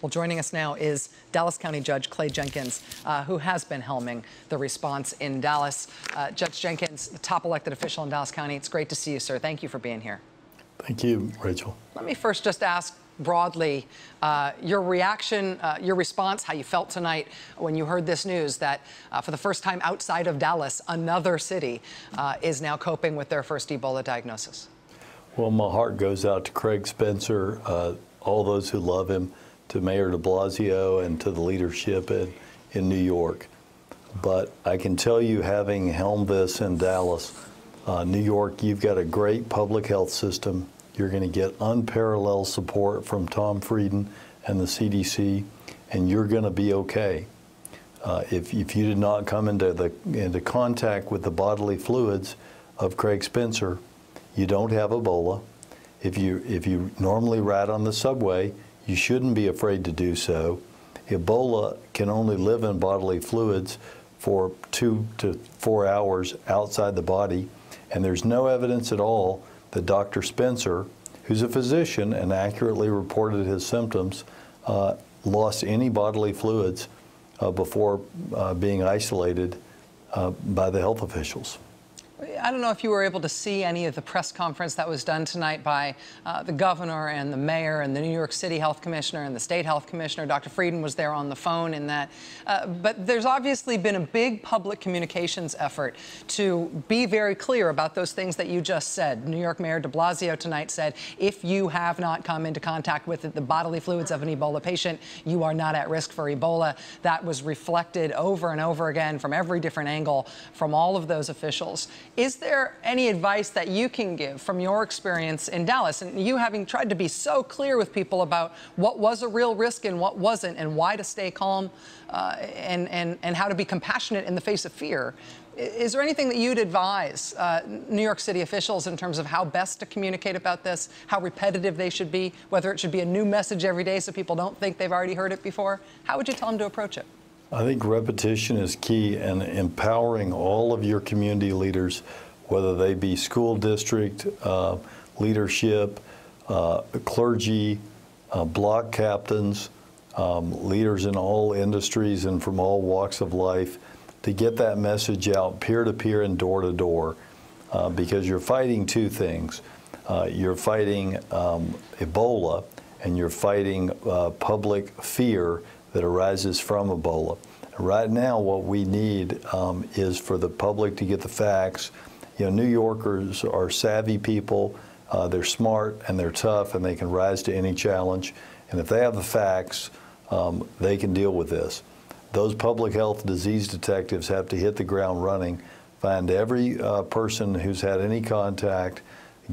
Well, joining us now is Dallas County Judge Clay Jenkins, who has been helming the response in Dallas. Judge Jenkins, the top elected official in Dallas County, it's great to see you, sir. Thank you for being here. Thank you, Rachel. Let me first just ask broadly your reaction, your response, how you felt tonight when you heard this news that for the first time outside of Dallas, another city is now coping with their first Ebola diagnosis. Well, my heart goes out to Craig Spencer, all those who love him, to Mayor de Blasio and to the leadership in New York. But I can tell you, having helmed this in Dallas, New York, you've got a great public health system. You're going to get unparalleled support from Tom Frieden and the CDC, and you're going to be okay. If you did not come into contact with the bodily fluids of Craig Spencer, you don't have Ebola. If you normally ride on the subway, you shouldn't be afraid to do so. Ebola can only live in bodily fluids for 2 to 4 hours outside the body, and there's no evidence at all that Dr. Spencer, who's a physician and accurately reported his symptoms, lost any bodily fluids before being isolated by the health officials. I don't know if you were able to see any of the press conference that was done tonight by the governor and the mayor and the New York City Health Commissioner and the state health commissioner. Dr. Frieden was there on the phone in that. But there's obviously been a big public communications effort to be very clear about those things that you just said. New York Mayor de Blasio tonight said, if you have not come into contact with the bodily fluids of an Ebola patient, you are not at risk for Ebola. That was reflected over and over again from every different angle from all of those officials. Is there any advice that you can give from your experience in Dallas, and you having tried to be so clear with people about what was a real risk and what wasn't, and why to stay calm and how to be compassionate in the face of fear? Is there anything that you'd advise New York City officials in terms of how best to communicate about this, how repetitive they should be, whether it should be a new message every day so people don't think they've already heard it before? How would you tell them to approach it? I think repetition is key, and empowering all of your community leaders, whether they be school district leadership, clergy, block captains, leaders in all industries and from all walks of life, to get that message out peer-to-peer and door-to-door, because you're fighting two things. You're fighting Ebola, and you're fighting public fear that arises from Ebola. Right now, what we need is for the public to get the facts. You know, New Yorkers are savvy people. They're smart and they're tough, and they can rise to any challenge. And if they have the facts, they can deal with this. Those public health disease detectives have to hit the ground running, find every person who's had any contact,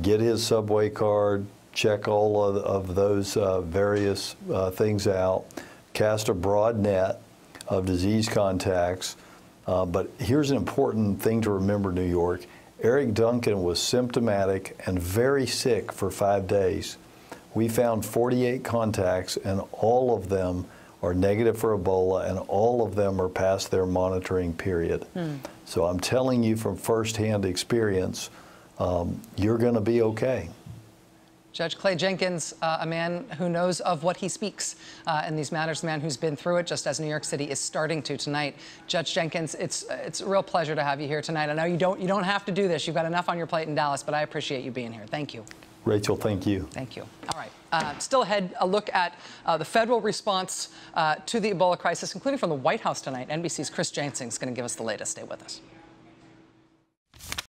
get his subway card, check all of those various things out, cast a broad net of disease contacts. But here's an important thing to remember, New York. Eric Duncan was symptomatic and very sick for 5 days. We found 48 contacts, and all of them are negative for Ebola, and all of them are past their monitoring period. So I'm telling you from firsthand experience, you're going to be okay. Judge Clay Jenkins, a man who knows of what he speaks in these matters, a man who's been through it, just as New York City is starting to tonight. Judge Jenkins, it's a real pleasure to have you here tonight. I know you don't have to do this. You've got enough on your plate in Dallas, but I appreciate you being here. Thank you. Rachel, thank you. Thank you. All right. Still ahead, a look at the federal response to the Ebola crisis, including from the White House tonight. NBC's Chris Jenkins is going to give us the latest. Stay with us.